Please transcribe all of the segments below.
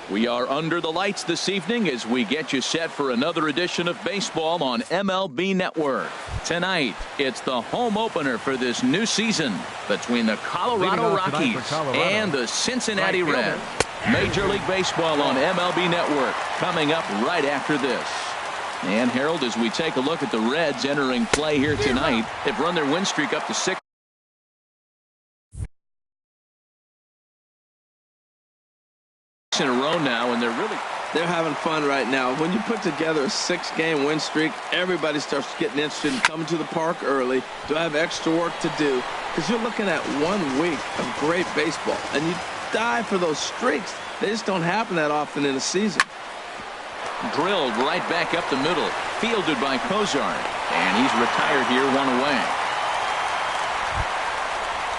We are under the lights this evening as we get you set for another edition of baseball on MLB Network. Tonight, it's the home opener for this new season between the Colorado Rockies and the Cincinnati Reds. Major League Baseball on MLB Network coming up right after this. And Harold, as we take a look at the Reds entering play here tonight, they've run their win streak up to 6 in a row now, and they're having fun right now. When you put together a 6-game win streak, everybody starts getting interested in coming to the park early. Do I have extra work to do? Because you're looking at 1 week of great baseball, and you die for those streaks. They just don't happen that often in a season. Drilled right back up the middle, fielded by Cozart, and he's retired here, 1 away.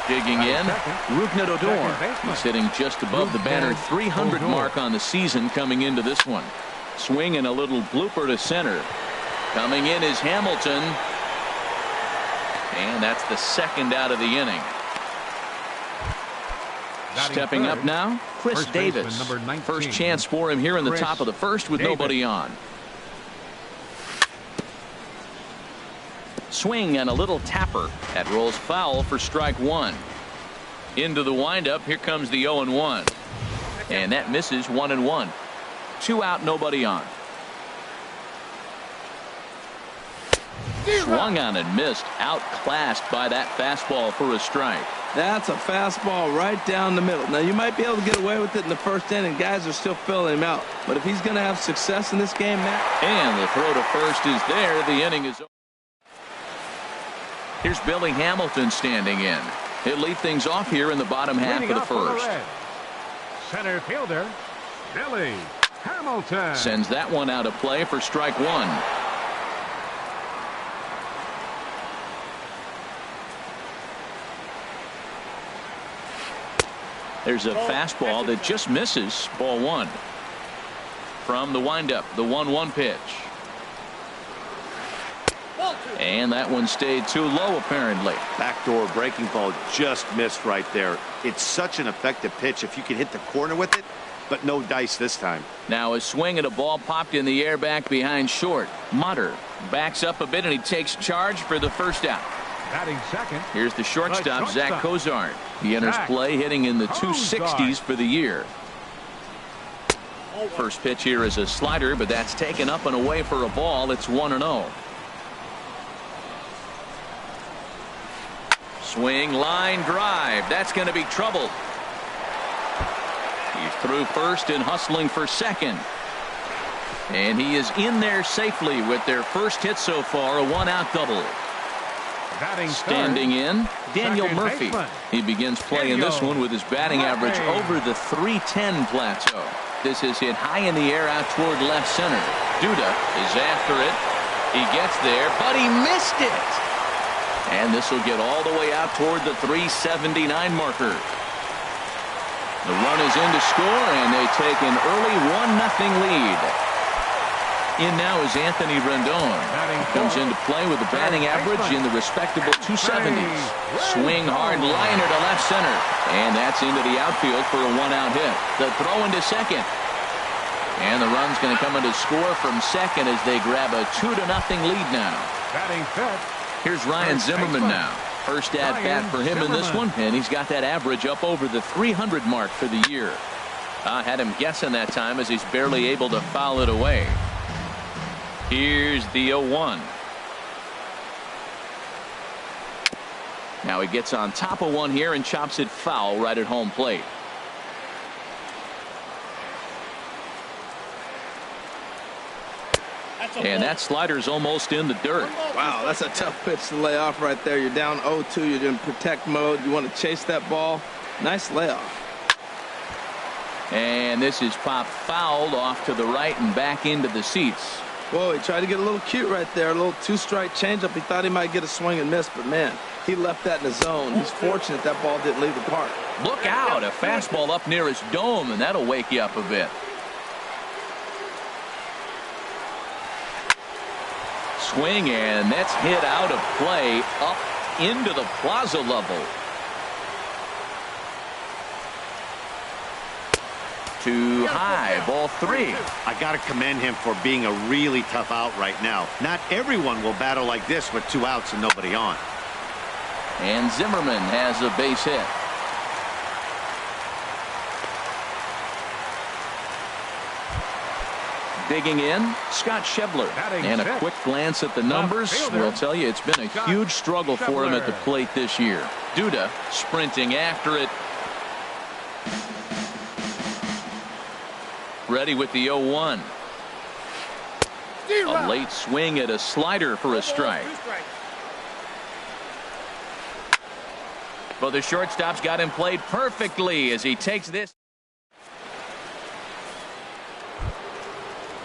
Digging in, Rougned Odor. He's hitting just above the banner 300 mark on the season coming into this one. Swing and a little blooper to center. Coming in is Hamilton. And that's the second out of the inning. Stepping up now, Chris Davis. First chance for him here in the top of the first with nobody on. Swing and a little tapper. That rolls foul for strike 1. Into the windup. Here comes the 0-1. And that misses 1-1. 2 out, nobody on. Swung on and missed. Outclassed by that fastball for a strike. That's a fastball right down the middle. Now, you might be able to get away with it in the first inning. Guys are still filling him out. But if he's going to have success in this game, Matt. And the throw to first is there. The inning is over. Here's Billy Hamilton standing in. He'll lead things off here in the bottom half of the first. Center fielder, Billy Hamilton. Sends that one out of play for strike 1. There's a fastball that just misses. Ball 1. From the windup, the 1-1 pitch. And that one stayed too low, apparently. Backdoor breaking ball just missed right there. It's such an effective pitch if you can hit the corner with it, but no dice this time. Now a swing at a ball popped in the air back behind short. Mutter backs up a bit and he takes charge for the first out. Batting second. Here's the shortstop, Zach Cozart. He enters play hitting in the 260s for the year. First pitch here is a slider, but that's taken up and away for a ball. It's 1-0. Swing, line drive. That's going to be trouble. He's through first and hustling for second. And he is in there safely with their first hit so far, a 1-out double. Standing in, Daniel Murphy. He begins playing this one with his batting average over the .310 plateau. This is hit high in the air out toward left center. Duda is after it. He gets there, but he missed it. And this will get all the way out toward the .379 marker. The run is in to score, and they take an early 1-0 lead. In now is Anthony Rendon. Comes into play with a batting average in the respectable 270s. Swing hard liner to left center. And that's into the outfield for a 1-out hit. The throw into second. And the run's going to come in to score from second as they grab a 2-0 lead now. Batting fifth. Here's Ryan Zimmerman now. First at bat for him in this one, and he's got that average up over the 300 mark for the year. I had him guessing that time as he's barely able to foul it away. Here's the 0-1. Now he gets on top of one here and chops it foul right at home plate. And that slider's almost in the dirt. Wow, that's a tough pitch to lay off right there. You're down 0-2. You're in protect mode. You want to chase that ball. Nice layoff. And this is popped fouled off to the right and back into the seats. Whoa, he tried to get a little cute right there. A little 2-strike changeup. He thought he might get a swing and miss, but man, he left that in the zone. He's fortunate that ball didn't leave the park. Look out, a fastball up near his dome, and that'll wake you up a bit. Swing, and that's hit out of play up into the plaza level. Too high. Ball 3. I got to commend him for being a really tough out right now. Not everyone will battle like this with 2 outs and nobody on. And Zimmerman has a base hit. Digging in, Scott Schebler. And a quick glance at the numbers will tell you it's been a huge struggle for him at the plate this year. Duda sprinting after it. Ready with the 0-1. A late swing at a slider for a strike. But the shortstop's got him played perfectly as he takes this.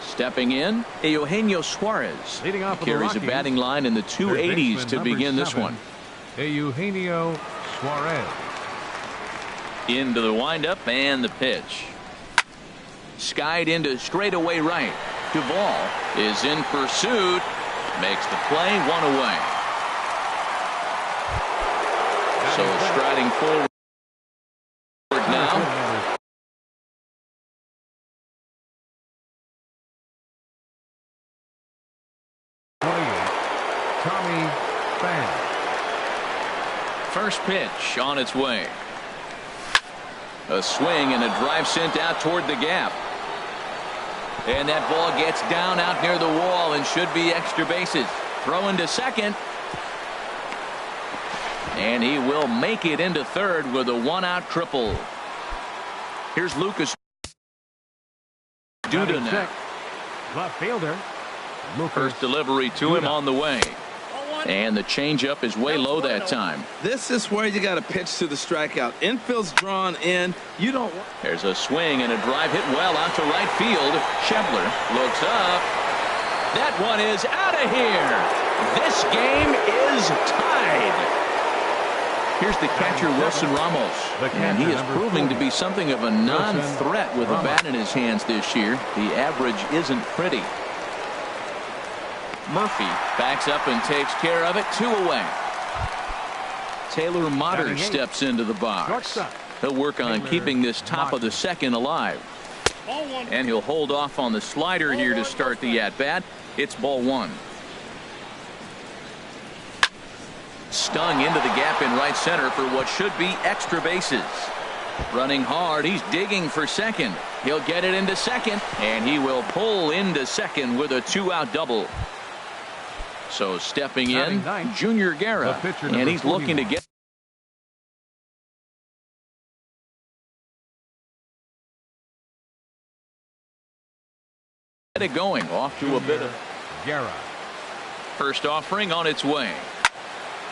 Stepping in, Eugenio Suarez carries a batting line in the 280s to begin this one. Eugenio Suarez. Into the windup and the pitch. Skied into straightaway right. Duvall is in pursuit. Makes the play, 1 away. So striding forward now. First pitch on its way. A swing and a drive sent out toward the gap. And that ball gets down out near the wall and should be extra bases. Throw into second. And he will make it into third with a 1-out triple. Here's Lucas Duda now. Left fielder. First delivery to him on the way. And the changeup is way low that time. This is where you got to pitch to the strikeout. Infield's drawn in. You don't want. There's a swing and a drive hit well out to right field. Schebler looks up. That one is out of here. This game is tied. Here's the catcher, Wilson Ramos. And he is proving to be something of a non-threat with a bat in his hands this year. The average isn't pretty. Murphy backs up and takes care of it. 2 away. Taylor Motter steps into the box. He'll work on keeping this top of the second alive. And he'll hold off on the slider here to start the at-bat. It's ball 1. Stung into the gap in right center for what should be extra bases. Running hard. He's digging for second. He'll get it into second. And he will pull into second with a 2-out double. So stepping in, Junior Guerra, and he's looking to get it going. Off to a bit of Guerra. First offering on its way.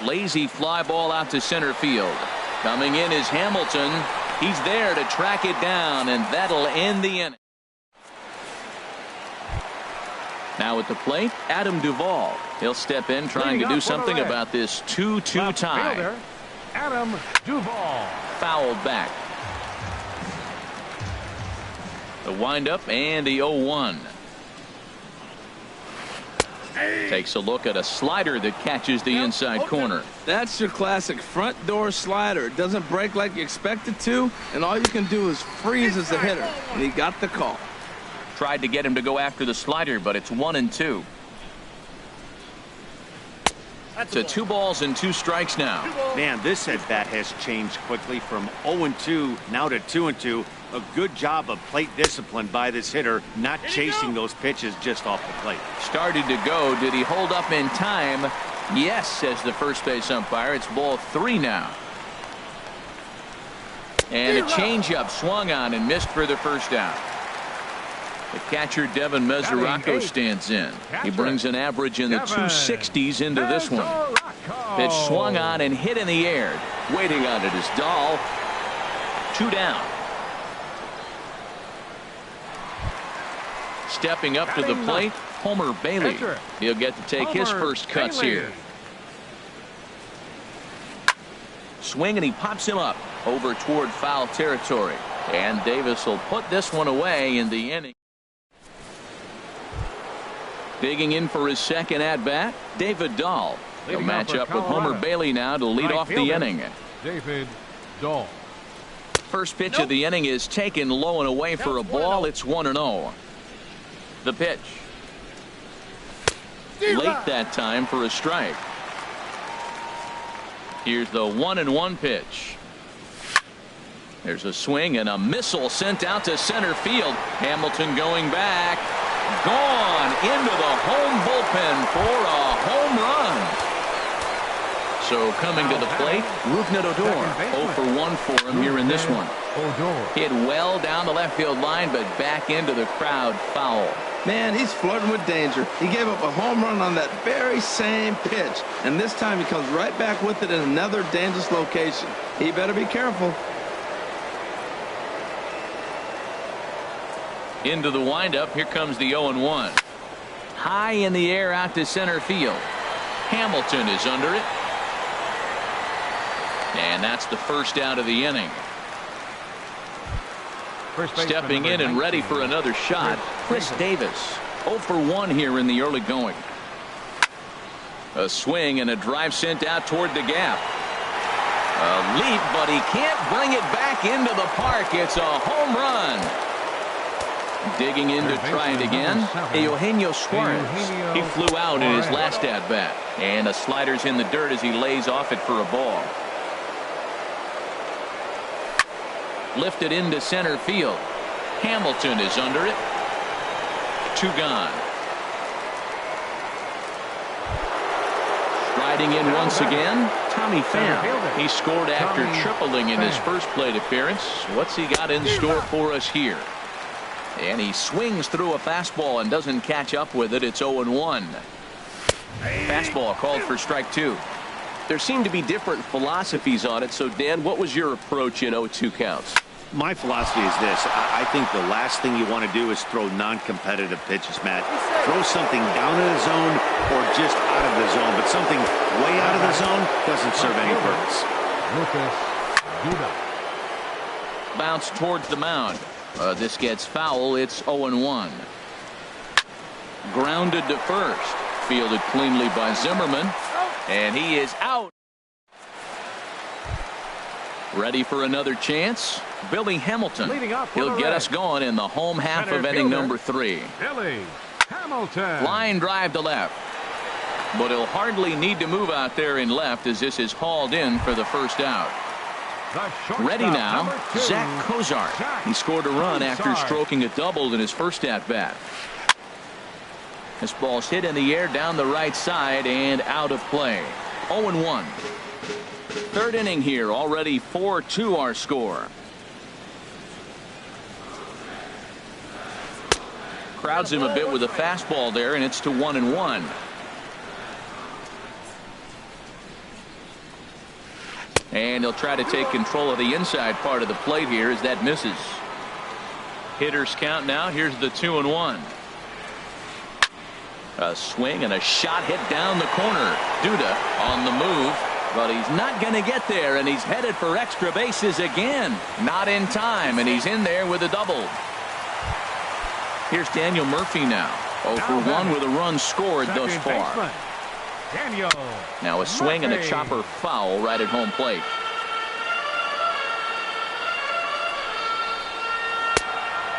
Lazy fly ball out to center field. Coming in is Hamilton. He's there to track it down, and that'll end the inning. Now at the plate, Adam Duvall. He'll step in trying to do something about this 2-2 tie. Adam Duvall. Fouled back. The windup and the 0-1. Takes a look at a slider that catches the inside corner. That's your classic front door slider. It doesn't break like you expect it to, and all you can do is freeze as a hitter. And he got the call. Tried to get him to go after the slider, but it's 1-2. To 2 balls and 2 strikes now. Man, this at bat has changed quickly from 0-2 now to 2-2. A good job of plate discipline by this hitter, not chasing those pitches just off the plate. Started to go. Did he hold up in time? Yes, says the first base umpire. It's ball 3 now. And a changeup swung on and missed for the first down. The catcher, Devin Mesoraco, stands in. He brings an average in the 260s into this one. Pitch swung on and hit in the air. Waiting on it is Dahl. 2 down. Stepping up to the plate, Homer Bailey. He'll get to take his first cuts here. Swing and he pops him up over toward foul territory. And Davis will put this one away in the inning. Digging in for his second at-bat, David Dahl. He'll match up with Homer Bailey now to lead off the inning. David Dahl. first pitch of the inning is taken low and away for a ball. It's 1-0. The pitch. Late that time for a strike. Here's the 1-1 pitch. There's a swing and a missile sent out to center field. Hamilton going back. Gone into the home bullpen for a home run. So coming to the plate, Rougned Odor. 0 for 1 for him here in this one. Hit well down the left field line, but back into the crowd, foul. Man, he's flirting with danger. He gave up a home run on that very same pitch, and this time he comes right back with it in another dangerous location. He better be careful. Into the windup, here comes the 0-1. High in the air out to center field. Hamilton is under it. And that's the first out of the inning. Stepping in and ready for another shot, Chris Davis. 0 for 1 here in the early going. A swing and a drive sent out toward the gap. A leap, but he can't bring it back into the park. It's a home run. Digging in to try it again, Eugenio Suarez. He flew out in his last at-bat. And a slider's in the dirt as he lays off it for a ball. Lifted into center field. Hamilton is under it. 2 gone. Striding in once again, Tommy Pham. He scored after tripling in his first plate appearance. What's he got in store for us here? And he swings through a fastball and doesn't catch up with it. It's 0-1. Fastball called for strike 2. There seem to be different philosophies on it. So, Dan, what was your approach in 0-2 counts? My philosophy is this. I think the last thing you want to do is throw non-competitive pitches, Matt. Throw something down in the zone or just out of the zone. But something way out of the zone doesn't serve any purpose. Bounce towards the mound. This gets foul. It's 0-1. Grounded to first. Fielded cleanly by Zimmerman. And he is out. Ready for another chance. Billy Hamilton. He'll get us going in the home half of inning number 3. Billy Hamilton. Line drive to left. But he'll hardly need to move out there in left as this is hauled in for the first out. Ready now, Zach Cozart. He scored a run after stroking a double in his first at-bat. This ball's hit in the air down the right side and out of play. 0-1. Third inning here, already 4-2 our score. Crowds him a bit with a fastball there, and it's to 1-1. And he'll try to take control of the inside part of the plate here as that misses. Hitters count now. Here's the 2-1. A swing and a shot hit down the corner. Duda on the move, but he's not going to get there, and he's headed for extra bases again. Not in time, and he's in there with a double. Here's Daniel Murphy now. 0 for 1 with a run scored thus far. Now a swing and a chopper foul right at home plate.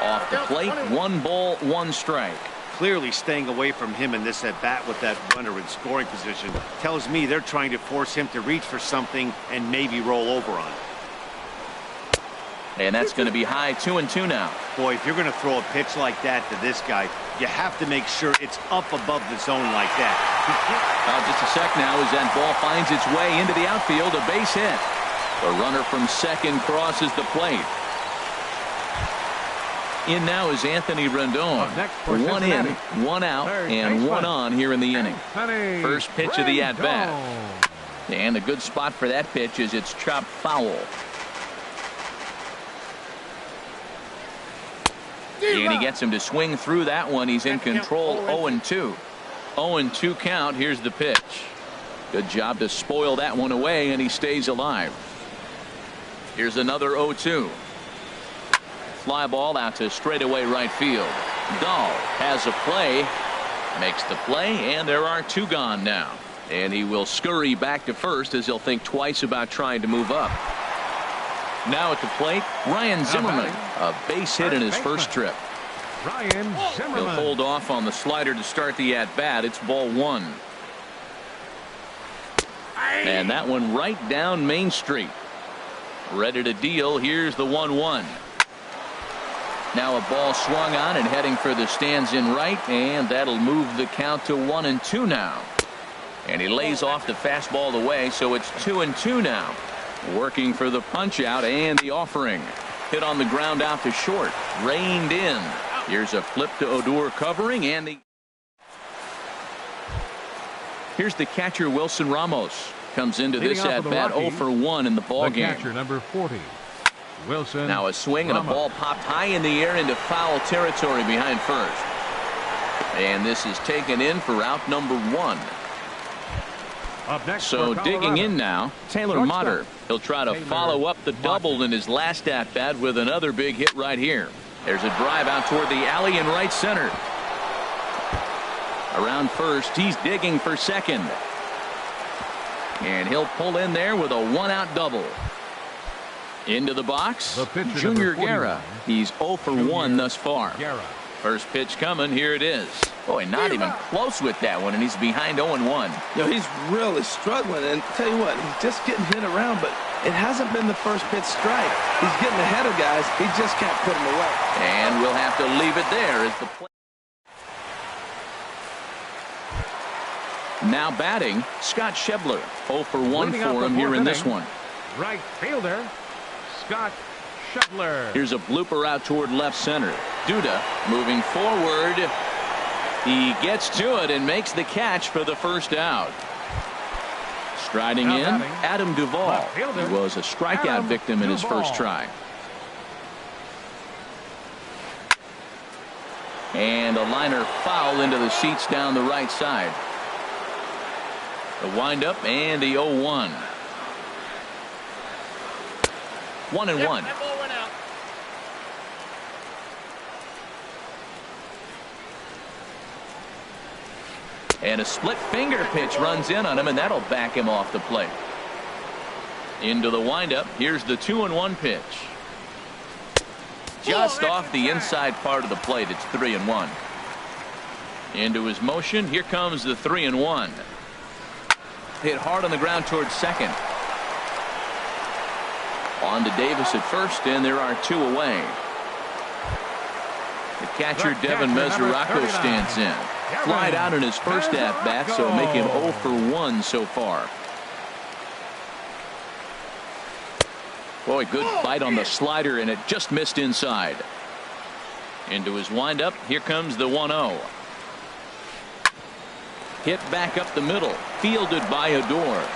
Off the plate, 1 ball, 1 strike. Clearly staying away from him in this at-bat with that runner in scoring position tells me they're trying to force him to reach for something and maybe roll over on it. And that's going to be high. 2-2 now. Boy, if you're going to throw a pitch like that to this guy, you have to make sure it's up above the zone like that. Just a sec now as that ball finds its way into the outfield. A base hit. The runner from second crosses the plate. In now is Anthony Rendon. 1 in, 1 out, and 1 on here in the inning. First pitch of the at-bat. And a good spot for that pitch is it's chopped foul. And he gets him to swing through that one. He's in control. 0-2. 0-2 count. Here's the pitch. Good job to spoil that one away, and he stays alive. Here's another 0-2. Fly ball out to straightaway right field. Dahl has a play, makes the play, and there are 2 gone now. And he will scurry back to first as he'll think twice about trying to move up. Now at the plate, Ryan Zimmerman. A base hit in his first trip. Ryan Zimmerman. He'll hold off on the slider to start the at-bat. It's ball one. And that one right down Main Street. Ready to deal. Here's the 1-1. Now a ball swung on and heading for the stands in right, and that'll move the count to 1-2 now. And he lays off the fastball away, so it's 2-2 now. Working for the punch out and the offering. Hit on the ground out to short. Reined in. Here's a flip to Odor covering, and here's the catcher Wilson Ramos. Comes into this at bat 0 for 1 in the ball game. Catcher number 40, Wilson. Now a swing and a ball popped high in the air into foul territory behind first. And this is taken in for out number 1. Up next so digging in now, Taylor Shortstop. Motter. He'll try to follow up the double in his last at bat with another big hit right here. There's a drive out toward the alley in right center. Around first, he's digging for second. And he'll pull in there with a 1-out double. Into the box, Junior Guerra. He's 0 for 1 thus far. Guerra. First pitch coming. Here it is. Boy, not even close with that one, and he's behind 0-1. He's really struggling, and tell you what, he's just getting hit around, but it hasn't been the first pitch strike. He's getting ahead of guys. He just can't put them away. And we'll have to leave it there as the play. Now batting, Scott Schebler. 0 for 1 for him here in this one. Right fielder, Scott Schebler. Here's a blooper out toward left center. Duda moving forward. He gets to it and makes the catch for the first out. Striding in, Adam Duvall. He was a strikeout victim in his first try. And a liner foul into the seats down the right side. The windup and the 0-1. 1-1. And a split finger pitch runs in on him, and that'll back him off the plate. Into the windup. Here's the 2-1 pitch. Just off the inside part of the plate. It's 3-1. Into his motion. Here comes the 3-1. Hit hard on the ground towards second. On to Davis at first, and there are 2 away. The catcher Devin Mesoraco stands in. Flied out in his first at bat, so make him 0 for 1 so far. Boy, good bite on the slider, and it just missed inside. Into his windup. Here comes the 1-0. Hit back up the middle. Fielded by Odor.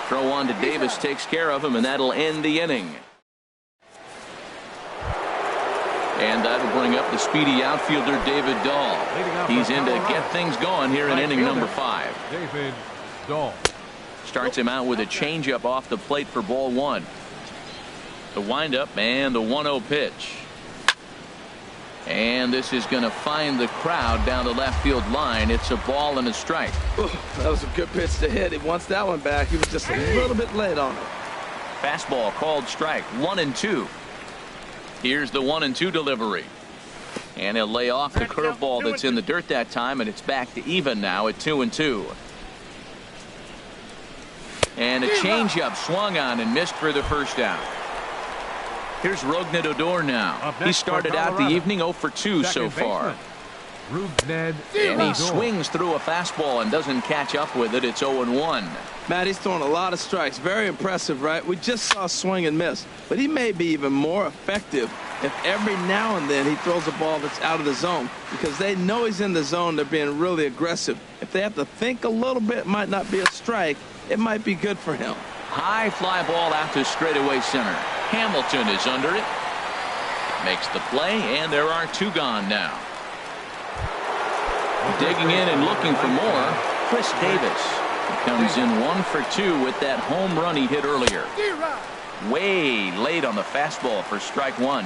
Throw on to Davis takes care of him, and that'll end the inning. And that'll bring up the speedy outfielder David Dahl. He's in to get things going here in inning number 5. David Dahl starts him out with a changeup off the plate for ball 1. The windup and the 1-0 pitch. And this is going to find the crowd down the left field line. It's a ball and a strike. Ooh, that was a good pitch to hit. He wants that one back. He was just a little bit late on it. Fastball called strike. 1-2. Here's the 1-2 delivery. And he'll lay off the curveball that's in the dirt that time, and it's back to even now at 2-2. And a changeup swung on and missed for the first out. Here's Rougned Odor now. He started out the evening 0 for 2 so far. Rougned and he swings through a fastball and doesn't catch up with it. It's 0-1. Matt, he's throwing a lot of strikes. Very impressive, right? We just saw swing and miss. But he may be even more effective if every now and then he throws a ball that's out of the zone. Because they know he's in the zone. They're being really aggressive. If they have to think a little bit, it might not be a strike. It might be good for him. High fly ball out to straightaway center. Hamilton is under it. Makes the play, and there are 2 gone now. Digging in and looking for more, Chris Davis. He comes in 1 for 2 with that home run he hit earlier. Way late on the fastball for strike 1.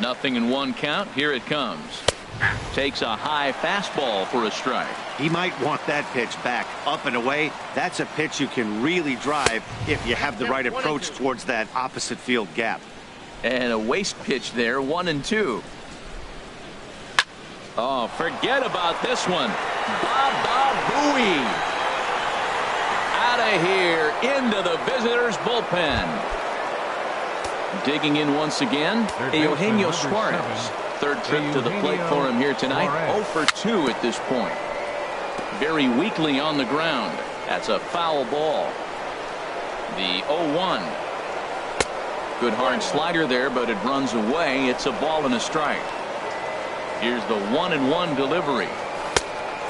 0-1 count. Here it comes. Takes a high fastball for a strike. He might want that pitch back, up and away. That's a pitch you can really drive if you have the right approach towards that opposite field gap. And a waste pitch there, 1-2. Oh, forget about this one. Baba Booey. Out of here, into the visitors' bullpen. Digging in once again, Eugenio Suarez. Third trip to the plate for him here tonight. 0 for 2 at this point. Very weakly on the ground. That's a foul ball. The 0-1. Good hard slider there, but it runs away. It's a ball and a strike. Here's the 1-1 delivery.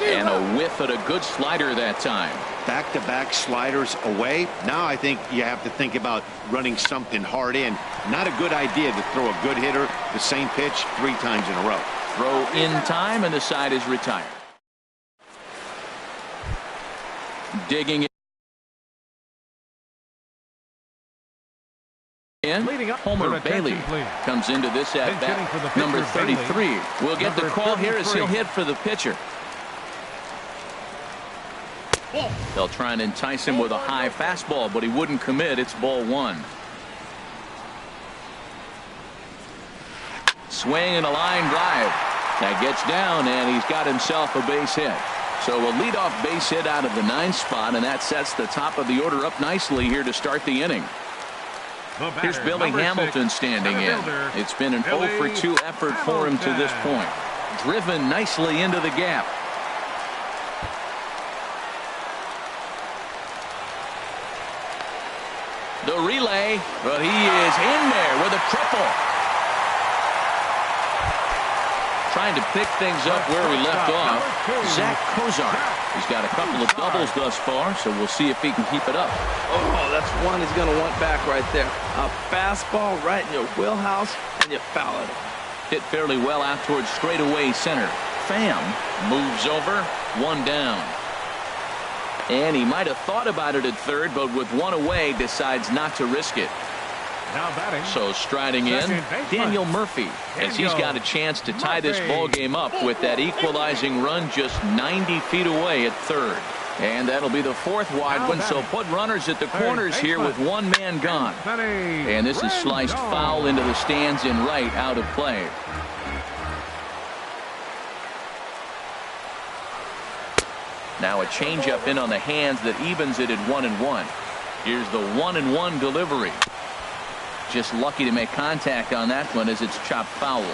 And a whiff at a good slider that time. Back-to-back sliders away. Now I think you have to think about running something hard in. Not a good idea to throw a good hitter the same pitch 3 times in a row. Throw in time, and the side is retired. Digging in. Homer Bailey comes into this at bat. Number 33. We'll get the call here as he'll hit for the pitcher. They'll try and entice him with a high fastball, but he wouldn't commit. It's ball 1. Swing and a line drive. That gets down, and he's got himself a base hit. So a leadoff base hit out of the 9th spot, and that sets the top of the order up nicely here to start the inning. Here's Billy Hamilton standing in. It's been an 0 for 2 effort for him to this point. Driven nicely into the gap. The relay, but he is in there with a triple. Trying to pick things up where we left off. Zach Kozar. He's got a couple of doubles thus far, so we'll see if he can keep it up. Oh, that's one he's going to want back right there. A fastball right in your wheelhouse, and you foul it. Hit fairly well out towards straightaway center. Pham moves over, 1 down. And he might have thought about it at third, but with 1 away, decides not to risk it. Now batting. So striding in, Daniel Murphy, as he's got a chance to tie this ball game up with that equalizing run just 90 feet away at third. And that'll be the 4th wide one, so put runners at the corners here with 1 man gone. And this is sliced foul into the stands in right, out of play. Now a changeup in on the hands that evens it at 1-1. Here's the 1-1 delivery. Just lucky to make contact on that one as it's chopped foul.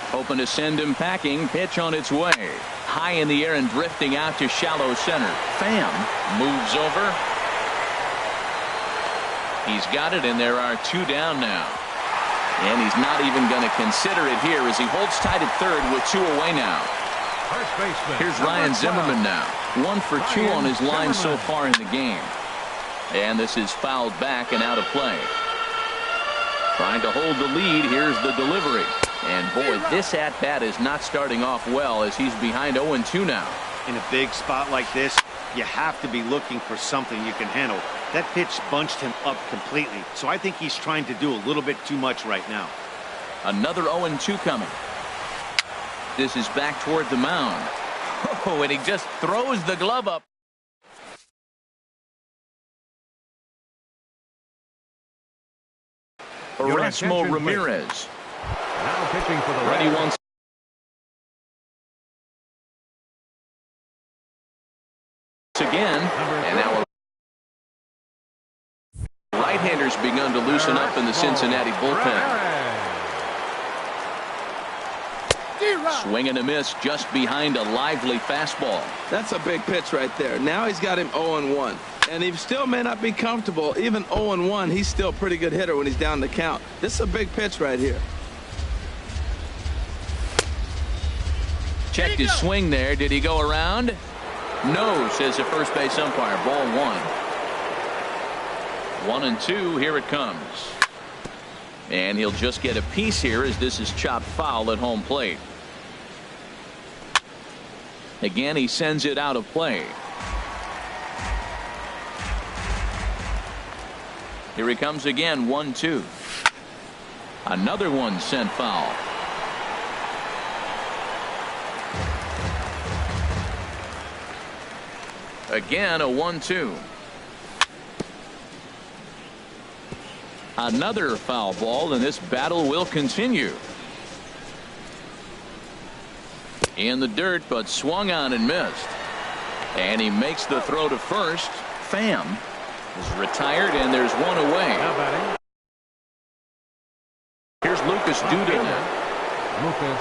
Hoping to send him packing. Pitch on its way. High in the air and drifting out to shallow center. Pham moves over. He's got it, and there are 2 down now. And he's not even going to consider it here as he holds tight at third with 2 away now. Here's Ryan Zimmerman now. 1 for 2 on his line so far in the game. And this is fouled back and out of play. Trying to hold the lead. Here's the delivery. And boy, this at-bat is not starting off well as he's behind 0-2 now. In a big spot like this, you have to be looking for something you can handle. That pitch bunched him up completely. So I think he's trying to do a little bit too much right now. Another 0-2 coming. This is back toward the mound. Oh, and he just throws the glove up. Erasmo Ramirez. Now pitching for the Ready once again. And now right-handers begun to loosen up in the Cincinnati bullpen. Swing and a miss just behind a lively fastball. That's a big pitch right there. Now he's got him 0-1. And he still may not be comfortable. Even 0-1, he's still a pretty good hitter when he's down the count. This is a big pitch right here. Checked his swing there. Did he go around? No, says the first base umpire. Ball 1. 1-2. Here it comes. And he'll just get a piece here as this is chopped foul at home plate. Again, he sends it out of play. Here he comes again. 1-2. Another one sent foul. Again, a 1-2. Another foul ball, and this battle will continue. In the dirt, but swung on and missed. And he makes the throw to first. Pham is retired, and there's one away. Now batting. Here's Lucas Duda. Lucas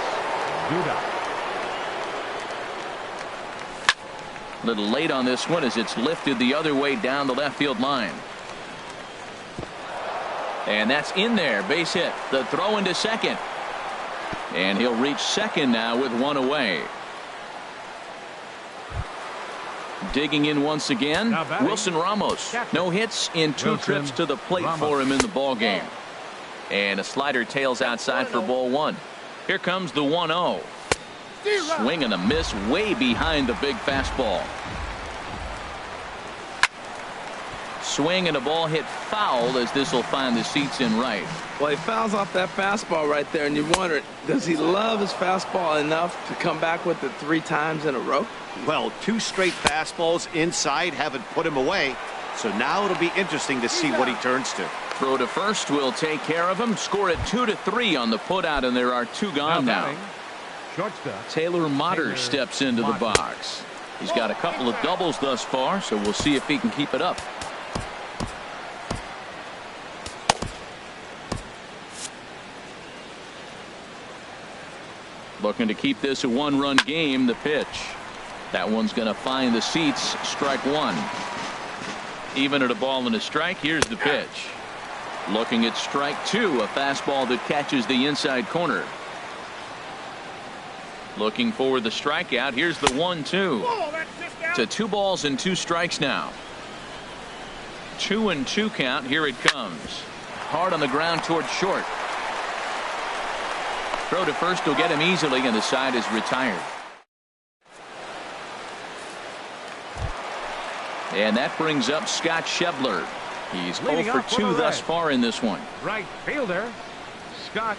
Duda. A little late on this one as it's lifted the other way down the left field line. And that's in there. Base hit. The throw into second. And he'll reach second now with one away. Digging in once again, Wilson Ramos. No hits in two trips to the plate for him in the ball game. And a slider tails outside for ball one. Here comes the 1-0. Swing and a miss way behind the big fastball. Swing and a ball hit foul as this will find the seats in right. Well, he fouls off that fastball right there, and you wonder, does he love his fastball enough to come back with it 3 times in a row? Well, 2 straight fastballs inside haven't put him away. So now it'll be interesting to see what he turns to. Throw to first will take care of him. Score it 2-3 on the putout, and there are 2 gone now. Shortstop Taylor Motter steps into the box. He's got a couple of doubles thus far, so we'll see if he can keep it up. Looking to keep this a 1-run game. The pitch. That one's going to find the seats. Strike 1. Even at a ball and a strike. Here's the pitch. Looking at strike 2. A fastball that catches the inside corner. Looking for the strikeout. Here's the 1-2. To 2 balls and 2 strikes now. 2-2 count. Here it comes. Hard on the ground towards short. Throw to first will get him easily, and the side is retired. And that brings up Scott Schebler. He's 0 for 2 thus far in this one. right fielder Scott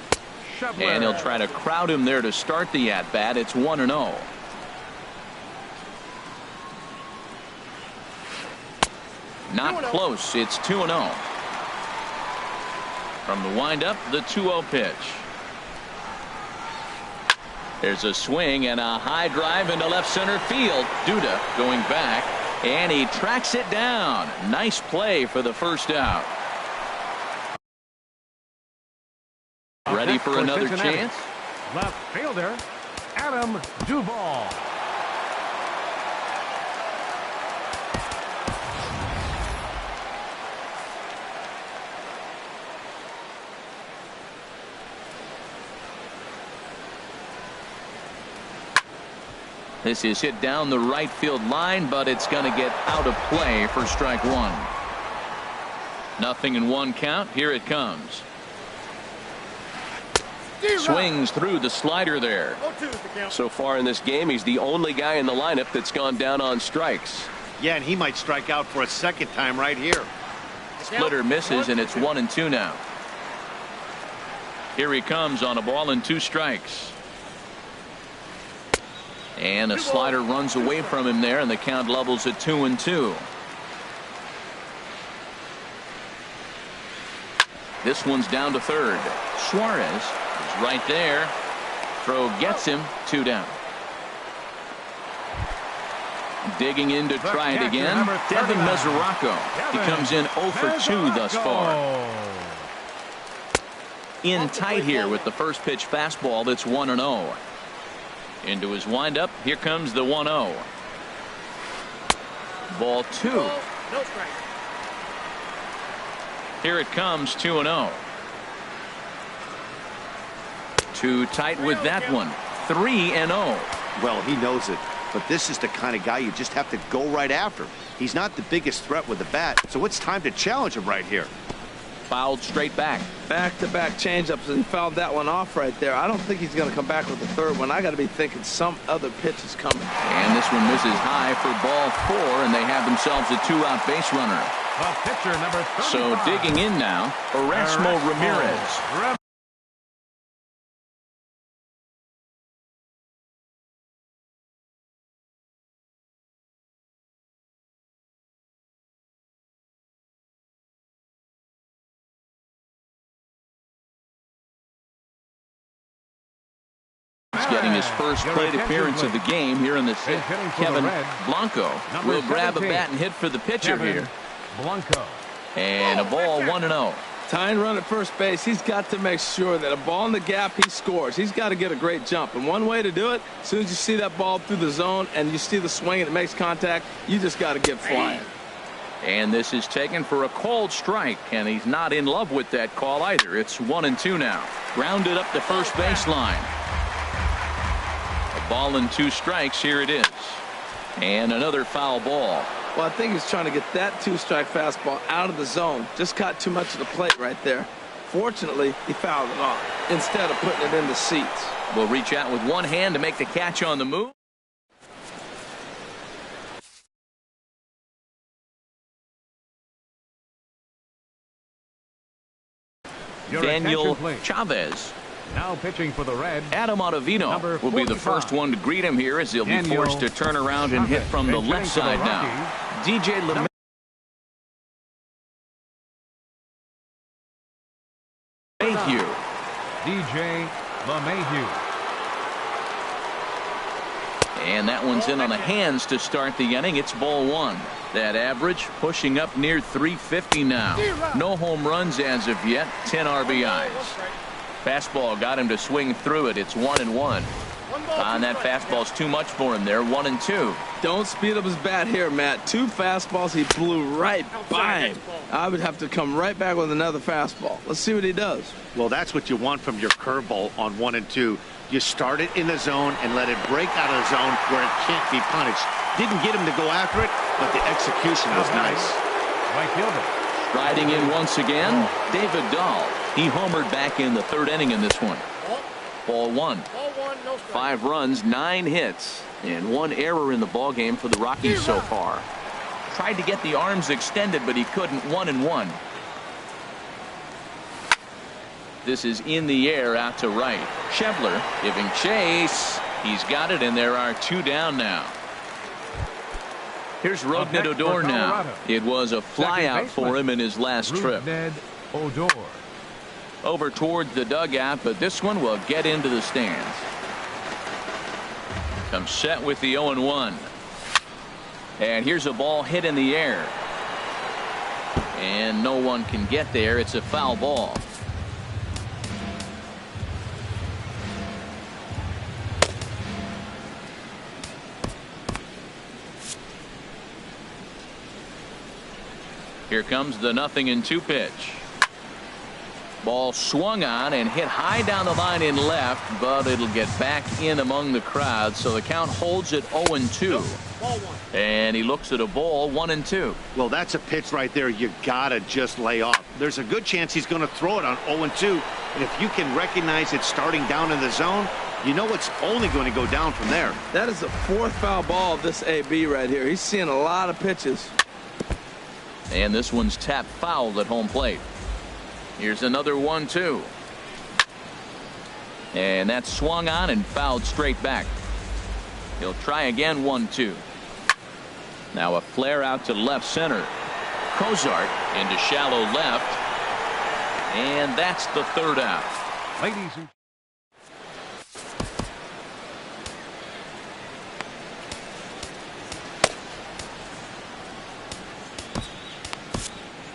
Schebler. And he'll try to crowd him there to start the at-bat. It's 1-0. Not close. It's 2-0. From the windup, the 2-0 pitch. There's a swing and a high drive into left center field. Duda going back, and he tracks it down. Nice play for the first out. Ready for another chance? Left fielder Adam Duvall. This is hit down the right field line, but it's going to get out of play for strike 1. 0-1 count. Here it comes. Swings through the slider there. So far in this game, he's the only guy in the lineup that's gone down on strikes. Yeah, and he might strike out for a second time right here. Splitter misses, and it's 1-2 now. Here he comes on a ball and 2 strikes. And a slider runs away from him there, and the count levels at 2-2. This one's down to third. Suarez is right there. Throw gets him. 2 down. Digging in to try it again. Devin Mesoraco. He comes in 0 for 2 thus far. In tight here with the first pitch fastball. That's 1-0. Into his windup. Here comes the 1-0. Ball 2. Here it comes. 2-0. Too tight with that one. 3-0. Well, he knows it, but this is the kind of guy you just have to go right after. He's not the biggest threat with the bat, so it's time to challenge him right here. Fouled straight back. Back-to-back changeups, and he fouled that one off right there. I don't think he's going to come back with the third one. I got to be thinking some other pitch is coming. And this one misses high for ball 4, and they have themselves a 2-out base runner. Pitcher number 35. So digging in now, Erasmo Ramirez. making his first plate appearance of the game here in the sixth. Kevin Blanco will grab a bat and hit for the pitcher here. Blanco. And a ball 1-0. Tying run at first base, he's got to make sure that a ball in the gap, he scores. He's got to get a great jump. And one way to do it, as soon as you see that ball through the zone and you see the swing and it makes contact, you just got to get flying. And this is taken for a called strike, and he's not in love with that call either. It's 1-2 now. Grounded up the first baseline. A ball and 2 strikes. Here it is. And another foul ball. Well, I think he's trying to get that 2-strike fastball out of the zone. Just caught too much of the plate right there. Fortunately, he fouled it off instead of putting it in the seats. Will reach out with one hand to make the catch on the move. Daniel Chavez. Now pitching for the Reds. Adam Ottavino will be the first one to greet him here as he'll be forced to turn around and hit from the left side now. DJ LeMahieu. DJ LeMahieu. And that one's in on the hands to start the inning. It's ball 1. That average pushing up near 350 now. No home runs as of yet. 10 RBIs. Fastball got him to swing through it. It's 1-1. And that fastball's too much for him there. 1-2. Don't speed up his bat here, Matt. 2 fastballs, he blew right by him. I would have to come right back with another fastball. Let's see what he does. Well, that's what you want from your curveball on 1 and 2. You start it in the zone and let it break out of the zone where it can't be punished. Didn't get him to go after it, but the execution was nice. Right fielder. Riding in once again, David Dahl. He homered back in the 3rd inning in this one. Ball 1. 5 runs, 9 hits, and 1 error in the ballgame for the Rockies so far. Tried to get the arms extended, but he couldn't. 1-1. This is in the air out to right. Schebler giving chase. He's got it, and there are 2 down now. Here's Rougned Odor now. It was a flyout for him in his last trip. Odor. Over towards the dugout, but this one will get into the stands. Comes set with the 0-1. And here's a ball hit in the air. And no one can get there. It's a foul ball. Here comes the 0-2 pitch. Ball swung on and hit high down the line in left, but it'll get back in among the crowd, so the count holds at 0-2. And he looks at a ball. 1-2. Well, that's a pitch right there you gotta just lay off. There's a good chance he's going to throw it on 0-2, and if you can recognize it starting down in the zone, you know it's only going to go down from there. That is the 4th foul ball of this AB right here. He's seeing a lot of pitches. And this one's tapped foul at home plate. Here's another 1-2. And that's swung on and fouled straight back. He'll try again. 1-2. Now a flare out to left center. Cozart into shallow left. And that's the 3rd out. Ladies and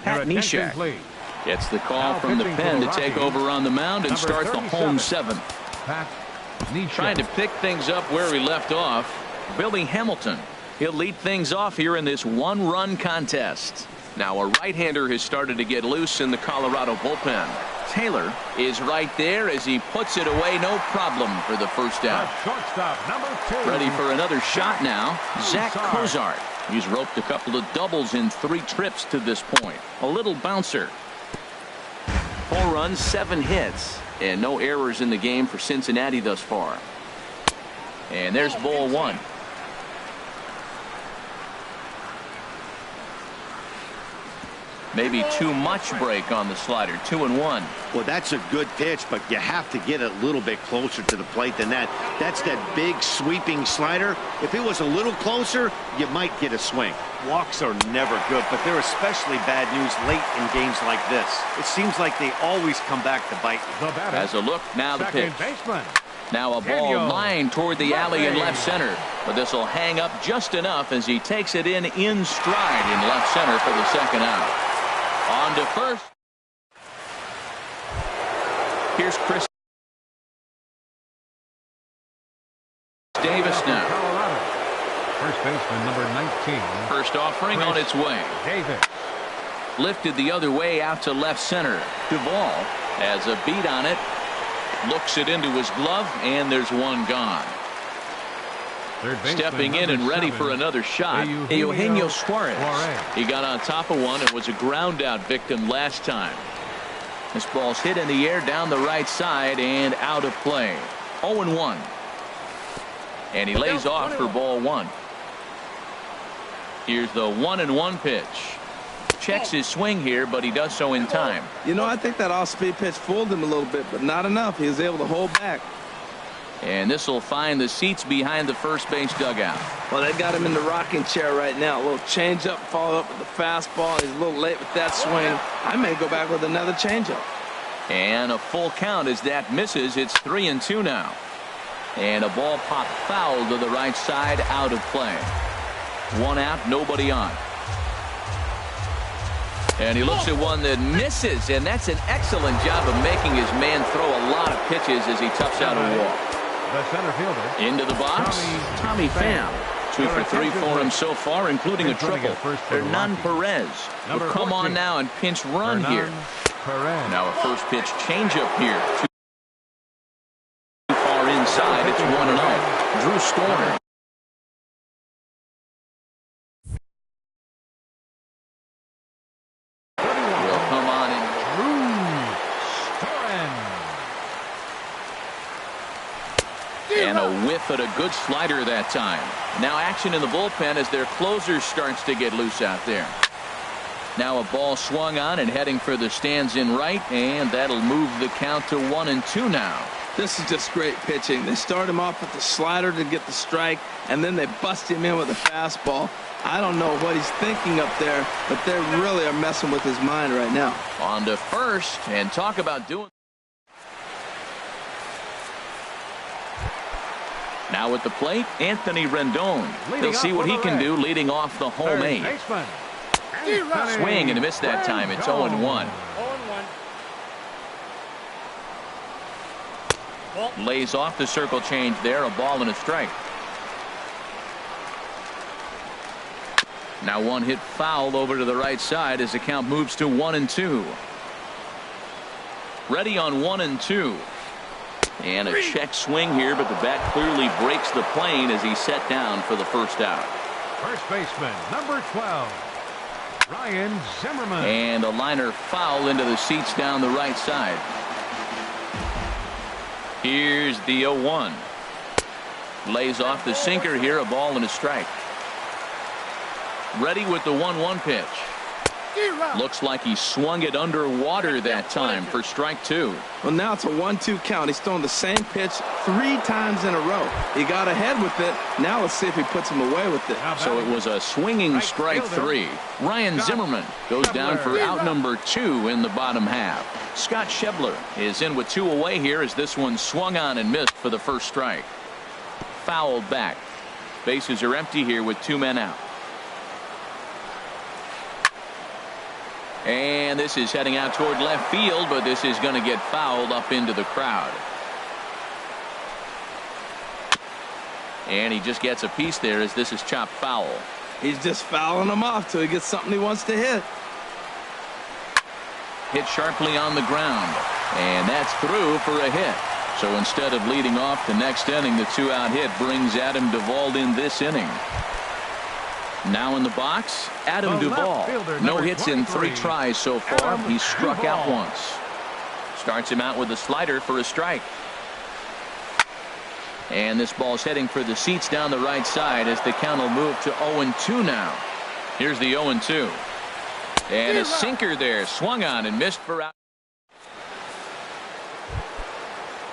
Pat Neshek gets the call from the pen to take over on the mound and start the home 7th. Trying to pick things up where he left off. Billy Hamilton. He'll lead things off here in this 1-run contest. Now a right-hander has started to get loose in the Colorado bullpen. Taylor is right there as he puts it away. No problem for the first out. Shortstop number 2. Ready for another shot now. Zach Cozart. He's roped a couple of doubles in 3 trips to this point. A little bouncer. 4 runs, 7 hits, and no errors in the game for Cincinnati thus far. And there's ball 1. Maybe too much break on the slider. 2-1. Well, that's a good pitch, but you have to get a little bit closer to the plate than that. That's that big sweeping slider. If it was a little closer, you might get a swing. Walks are never good, but they're especially bad news late in games like this. It seems like they always come back to bite. The batter. As a look now, the pitch. Second baseman. Now a ball lined toward the alley in left center. But this will hang up just enough as he takes it in stride in left center for the second out. On to first. Here's Chris Davis now. First baseman number 19. First offering on its way. Davis. Lifted the other way out to left center. Duvall has a beat on it. Looks it into his glove, and there's one gone. Stepping in and ready for another shot, Eugenio Suarez. He got on top of one and was a ground out victim last time. This ball's hit in the air down the right side and out of play. 0-1. And he lays off for ball one. Here's the 1-1 pitch. Checks his swing here, but he does so in time. You know, I think that off-speed pitch fooled him a little bit, but not enough. He was able to hold back. And this will find the seats behind the first base dugout. Well, they got him in the rocking chair right now. A little changeup, follow up with the fastball. He's a little late with that swing. I may go back with another changeup. And a full count as that misses. It's 3-2 now. And a ball popped foul to the right side, out of play. One out, nobody on. And he looks at one that misses, and that's an excellent job of making his man throw a lot of pitches as he toughs out a walk. The center fielder. Into the box, Tommy Pham. 2 for 3 for him so far, including a triple. Hernan Perez will come on now and pinch run here. Now a first pitch changeup here. Too far inside, it's 1-0. Drew Storer. And a whiff at a good slider that time. Now action in the bullpen as their closer starts to get loose out there. Now a ball swung on and heading for the stands in right, and that'll move the count to 1-2 now. This is just great pitching. They start him off with the slider to get the strike, and then they bust him in with a fastball. I don't know what he's thinking up there, but they really are messing with his mind right now. On to first, and talk about doing. Now at the plate, Anthony Rendon. He'll see what he can do leading off the home eight. Swing and a miss that time. It's 0-1. Lays off the circle change there. A ball and a strike. Now one hit foul over to the right side as the count moves to 1-2. Ready on 1-2. And a check swing here, but the bat clearly breaks the plane as he's set down for the first out. First baseman, number 12, Ryan Zimmerman. And a liner foul into the seats down the right side. Here's the 0-1. Lays off the sinker here, a ball and a strike. Ready with the 1-1 pitch. Looks like he swung it underwater that time for strike 2. Well, now it's a 1-2 count. He's thrown the same pitch 3 times in a row. He got ahead with it. Now let's see if he puts him away with it. So it was a swinging strike 3. Ryan Zimmerman goes down for out number 2 in the bottom half. Scott Schebler is in with 2 away here as this one swung on and missed for the first strike. Fouled back. Bases are empty here with 2 men out. And this is heading out toward left field, but this is going to get fouled up into the crowd. And he just gets a piece there as this is chopped foul. He's just fouling him off till he gets something he wants to hit. Hit sharply on the ground. And that's through for a hit. So instead of leading off the next inning, the 2-out hit brings Adam Duvall in this inning. Now in the box, Adam Duvall. No hits in 3 tries so far. He's struck out once. Starts him out with a slider for a strike. And this ball's heading for the seats down the right side as the count will move to 0-2 now. Here's the 0-2. And a sinker there. Swung on and missed for out.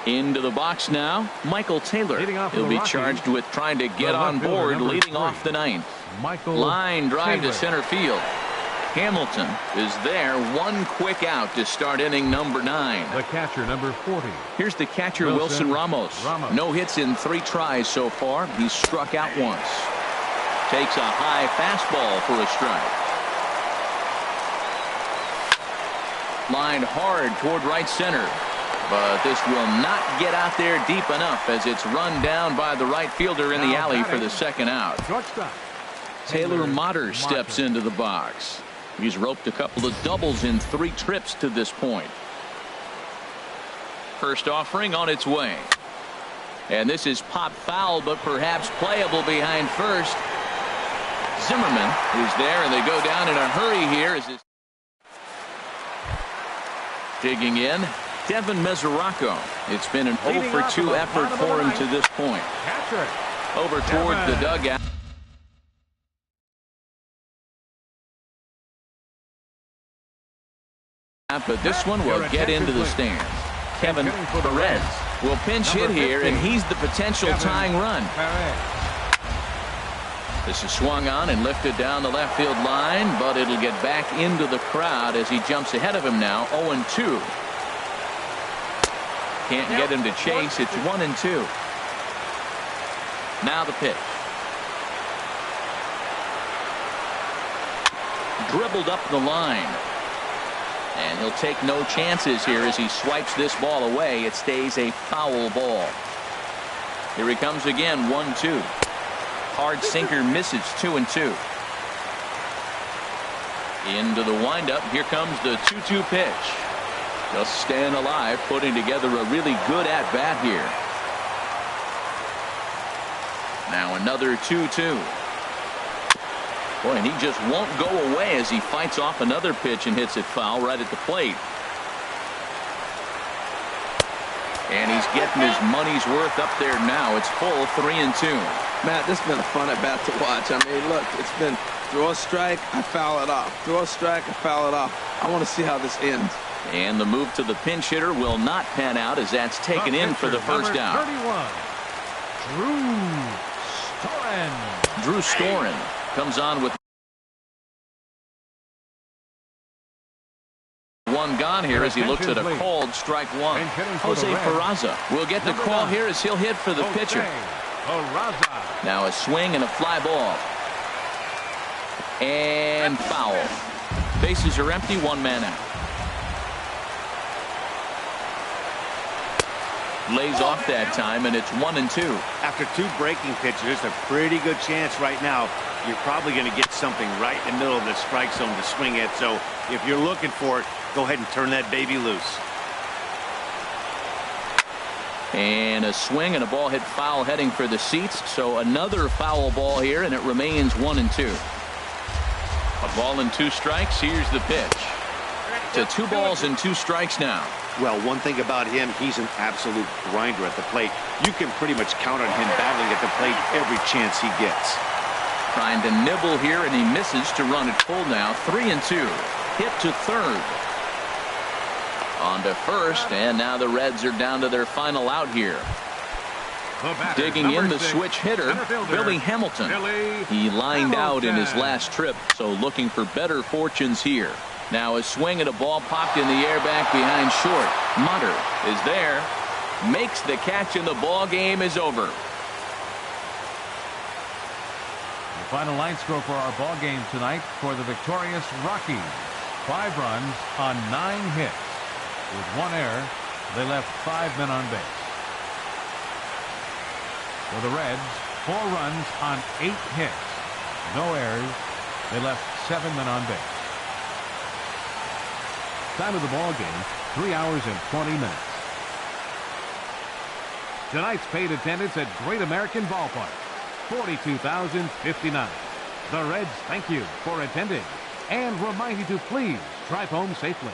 Into the box now, Michael Taylor. He'll be charged with trying to get on board leading off the 9th. Line drive to center field. Hamilton is there. One quick out to start inning number 9. The catcher, number 40. Here's the catcher, Wilson Ramos. No hits in 3 tries so far. He's struck out once. Takes a high fastball for a strike. Lined hard toward right center. But this will not get out there deep enough as it's run down by the right fielder in the alley for the second out. Taylor Motter steps into the box. He's roped a couple of doubles in 3 trips to this point. First offering on its way. And this is pop foul, but perhaps playable behind first. Zimmerman is there, and they go down in a hurry here. As this digging in, Devin Mesoraco. It's been an 0 for 2 effort for him to this point. Over toward the dugout. But this one will get into the stands. Kevin Perez will pinch hit here, and he's the potential tying run. This is swung on and lifted down the left field line, but it'll get back into the crowd as he jumps ahead of him now. 0-2. Can't get him to chase. It's 1-2. Now the pitch. Dribbled up the line. And he'll take no chances here as he swipes this ball away. It stays a foul ball. Here he comes again. 1-2. Hard sinker misses. 2-2. Into the windup. Here comes the 2-2 pitch. Just staying alive, putting together a really good at-bat here. Now another 2-2. Boy, and he just won't go away as he fights off another pitch and hits it foul right at the plate. And he's getting his money's worth up there now. It's full 3-2. Matt, this has been a fun at-bat to watch. I mean, look, it's been throw a strike, I foul it off. Throw a strike, I foul it off. I want to see how this ends. And the move to the pinch hitter will not pan out as that's taken in for the first out. 31, Drew Storen comes on with one gone here as he looks at a called strike one. Jose Peraza will get the call here as he'll hit for the pitcher. Now a swing and a fly ball. And foul. Bases are empty, 1 man out. Lays off that time, and it's 1-2. After 2 breaking pitches, there's a pretty good chance right now you're probably going to get something right in the middle of the strike zone to swing at. So if you're looking for it, go ahead and turn that baby loose. And a swing and a ball hit foul heading for the seats. So another foul ball here, and it remains 1-2. A ball and 2 strikes. Here's the pitch. To 2 balls and 2 strikes now. Well, one thing about him, he's an absolute grinder at the plate. You can pretty much count on him battling at the plate every chance he gets. Trying to nibble here, and he misses to run it full now. 3-2. Hit to third. On to first, and now the Reds are down to their final out here. Digging in the switch hitter, Billy Hamilton. He lined out in his last trip, so looking for better fortunes here. Now a swing and a ball popped in the air back behind short. Mutter is there, makes the catch, and the ball game is over. The final line score for our ball game tonight for the victorious Rockies. 5 runs on 9 hits. With 1 error, they left 5 men on base. For the Reds, 4 runs on 8 hits. No errors. They left 7 men on base. Time of the ball game, 3 hours and 20 minutes. Tonight's paid attendance at Great American Ballpark, 42,059. The Reds thank you for attending and remind you to please drive home safely.